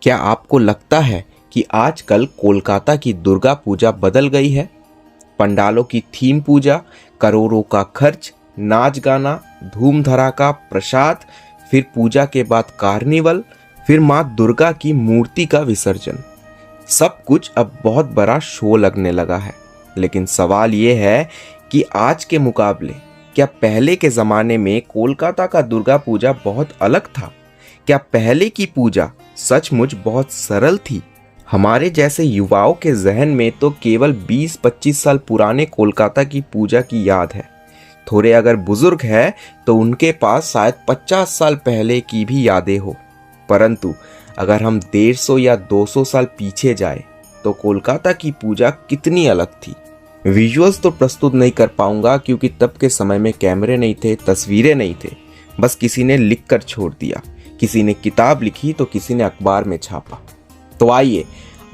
क्या आपको लगता है कि आजकल कोलकाता की दुर्गा पूजा बदल गई है? पंडालों की थीम पूजा, करोड़ों का खर्च, नाच गाना, धूम धड़ाका, प्रसाद, फिर पूजा के बाद कार्निवल, फिर माँ दुर्गा की मूर्ति का विसर्जन। सब कुछ अब बहुत बड़ा शो लगने लगा है। लेकिन सवाल ये है कि आज के मुकाबले क्या पहले के ज़माने में कोलकाता का दुर्गा पूजा बहुत अलग था? क्या पहले की पूजा सचमुच बहुत सरल थी? हमारे जैसे युवाओं के जहन में तो केवल 20-25 साल पुराने कोलकाता की पूजा की याद है। थोड़े अगर बुजुर्ग हैं तो उनके पास शायद 50 साल पहले की भी यादें हो। परंतु अगर हम 150 या 200 साल पीछे जाए तो कोलकाता की पूजा कितनी अलग थी। विजुअल्स तो प्रस्तुत नहीं कर पाऊंगा क्योंकि तब के समय में कैमरे नहीं थे, तस्वीरें नहीं थे। बस किसी ने लिख कर छोड़ दिया, किसी ने किताब लिखी तो किसी ने अखबार में छापा। तो आइए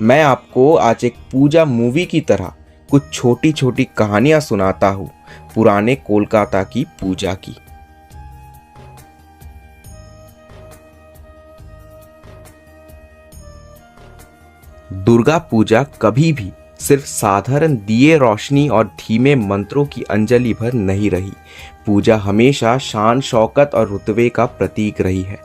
मैं आपको आज एक पूजा मूवी की तरह कुछ छोटी छोटी कहानियां सुनाता हूँ पुराने कोलकाता की पूजा की। दुर्गा पूजा कभी भी सिर्फ साधारण दिए रोशनी और धीमे मंत्रों की अंजलि भर नहीं रही। पूजा हमेशा शान शौकत और रुतबे का प्रतीक रही है।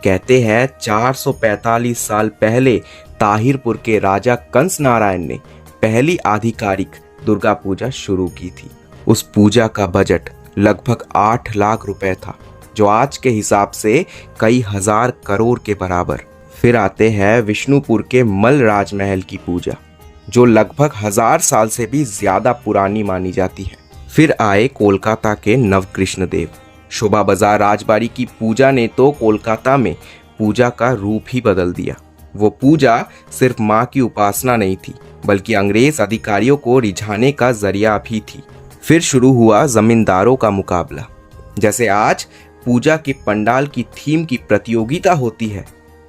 कहते हैं 445 साल पहले ताहिरपुर के राजा कंस नारायण ने पहली आधिकारिक दुर्गा पूजा शुरू की थी। उस पूजा का बजट लगभग 8 लाख रुपए था, जो आज के हिसाब से कई हजार करोड़ के बराबर। फिर आते हैं विष्णुपुर के मल राजमहल की पूजा, जो लगभग 1000 साल से भी ज्यादा पुरानी मानी जाती है। फिर आए कोलकाता के नवकृष्ण देव। शोभा बाजार राजबाड़ी की पूजा ने तो कोलकाता में पूजा का रूप ही बदल दिया। वो पूजा सिर्फ माँ की उपासना नहीं थी, बल्कि अंग्रेज अधिकारियों को रिझाने का जरिया भी थी। फिर शुरू हुआ जमींदारों का मुकाबला। जैसे आज पूजा के पंडाल की थीम की प्रतियोगिता होती है,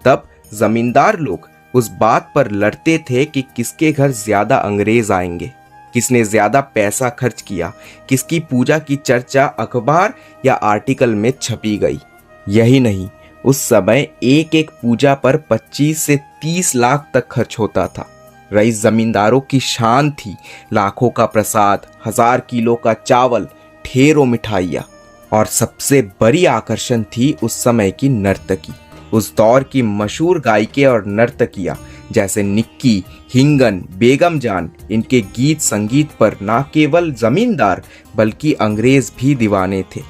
तब जमींदार लोग उस बात पर लड़ते थे कि किसके घर ज्यादा अंग्रेज आएंगे, किसने ज्यादा पैसा खर्च किया, किसकी पूजा की चर्चा अखबार या आर्टिकल में छपी गई। यही नहीं, उस समय एक एक पूजा पर 25 से 30 लाख तक खर्च होता था। रईस जमींदारों की शान थी लाखों का प्रसाद, 1000 किलो का चावल, ढेरों मिठाइयाँ, और सबसे बड़ी आकर्षण थी उस समय की नर्तकी। उस दौर की मशहूर गायिका और नर्तकियां जैसे निक्की, हिंगन, बेगम जान, इनके गीत संगीत पर न केवल जमींदार बल्कि अंग्रेज भी दीवाने थे।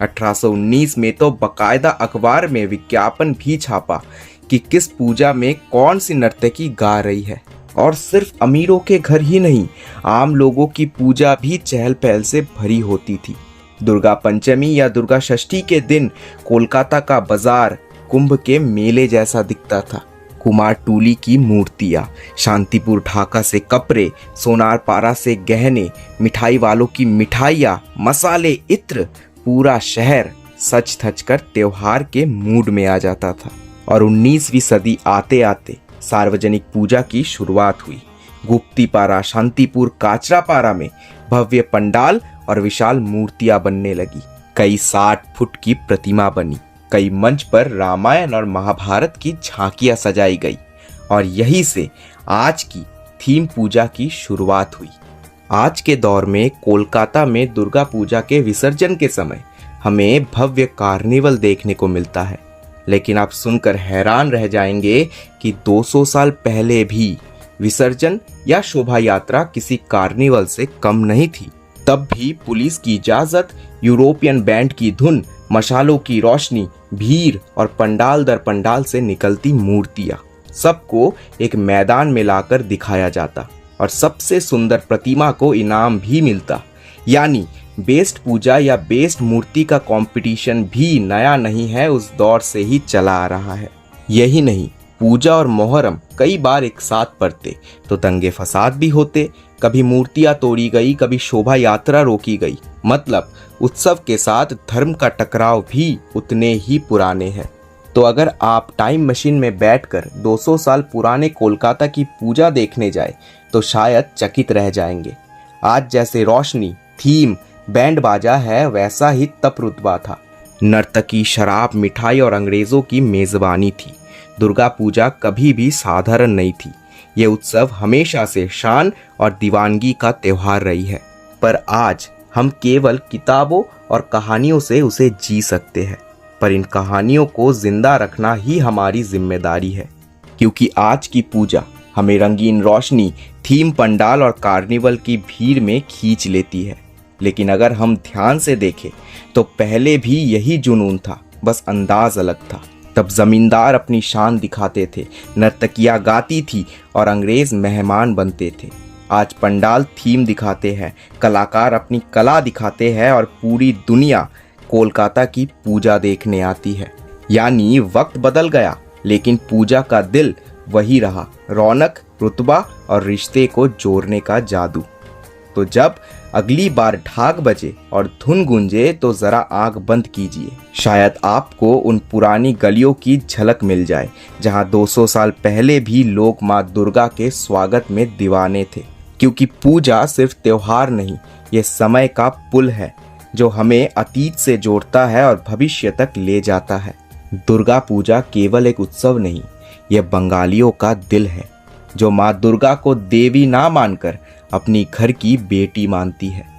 1819 में तो बकायदा अखबार में विज्ञापन भी छापा कि किस पूजा में कौन सी नर्तकी गा रही है। और सिर्फ अमीरों के घर ही नहीं, आम लोगों की पूजा भी चहल पहल से भरी होती थी। दुर्गा पंचमी या दुर्गा षष्ठी के दिन कोलकाता का बाजार कुंभ के मेले जैसा दिखता था। कुमार टूली की मूर्तियां, शांतिपुर ढाका से कपड़े, सोनार पारा से गहने, मिठाई वालों की मिठाइयाँ, मसाले, इत्र, पूरा शहर सच धज कर त्योहार के मूड में आ जाता था। और 19वीं सदी आते आते सार्वजनिक पूजा की शुरुआत हुई। गुप्ती पारा, शांतिपुर, काचरा पारा में भव्य पंडाल और विशाल मूर्तियां बनने लगी। कई 60 फुट की प्रतिमा बनी। कई मंच पर रामायण और महाभारत की झांकियां सजाई गई। और यहीं से आज की थीम पूजा की शुरुआत हुई। आज के दौर में कोलकाता में दुर्गा पूजा के विसर्जन के समय हमें भव्य कार्निवल देखने को मिलता है। लेकिन आप सुनकर हैरान रह जाएंगे कि 200 साल पहले भी विसर्जन या शोभा यात्रा किसी कार्निवल से कम नहीं थी। तब भी पुलिस की इजाजत, यूरोपियन बैंड की धुन, मशालों की रोशनी, भीड़ और पंडाल दर पंडाल से निकलती मूर्तियां, सबको एक मैदान में लाकर दिखाया जाता और सबसे सुंदर प्रतिमा को इनाम भी मिलता। यानी बेस्ट पूजा या बेस्ट मूर्ति का कंपटीशन भी नया नहीं है, उस दौर से ही चला आ रहा है। यही नहीं, पूजा और मोहर्रम कई बार एक साथ पड़ते तो दंगे फसाद भी होते। कभी मूर्तियां तोड़ी गई, कभी शोभा यात्रा रोकी गई। मतलब उत्सव के साथ धर्म का टकराव भी उतने ही पुराने हैं। तो अगर आप टाइम मशीन में बैठकर 200 साल पुराने कोलकाता की पूजा देखने जाए तो शायद चकित रह जाएंगे। आज जैसे रोशनी, थीम, बैंड बाजा है, वैसा ही तब रुतबा था। नर्तकी, शराब, मिठाई और अंग्रेजों की मेजबानी थी। दुर्गा पूजा कभी भी साधारण नहीं थी। ये उत्सव हमेशा से शान और दीवानगी का त्योहार रही है। पर आज हम केवल किताबों और कहानियों से उसे जी सकते हैं, पर इन कहानियों को जिंदा रखना ही हमारी जिम्मेदारी है। क्योंकि आज की पूजा हमें रंगीन रोशनी, थीम पंडाल और कार्निवल की भीड़ में खींच लेती है। लेकिन अगर हम ध्यान से देखें तो पहले भी यही जुनून था, बस अंदाज अलग था। तब जमींदार अपनी शान दिखाते थे, नर्तकियां गाती थी और अंग्रेज मेहमान बनते थे। आज पंडाल थीम दिखाते हैं, कलाकार अपनी कला दिखाते हैं और पूरी दुनिया कोलकाता की पूजा देखने आती है। यानी वक्त बदल गया, लेकिन पूजा का दिल वही रहा, रौनक, रुतबा और रिश्ते को जोड़ने का जादू। तो जब अगली बार ढाक बजे और धुन गूंजे तो जरा आंख बंद कीजिए, शायद आपको उन पुरानी गलियों की झलक मिल जाए जहां 200 साल पहले भी लोग मां दुर्गा के स्वागत में दीवाने थे। क्योंकि पूजा सिर्फ त्योहार नहीं, ये समय का पुल है जो हमें अतीत से जोड़ता है और भविष्य तक ले जाता है। दुर्गा पूजा केवल एक उत्सव नहीं, यह बंगालियों का दिल है जो माँ दुर्गा को देवी ना मानकर अपनी घर की बेटी मानती है।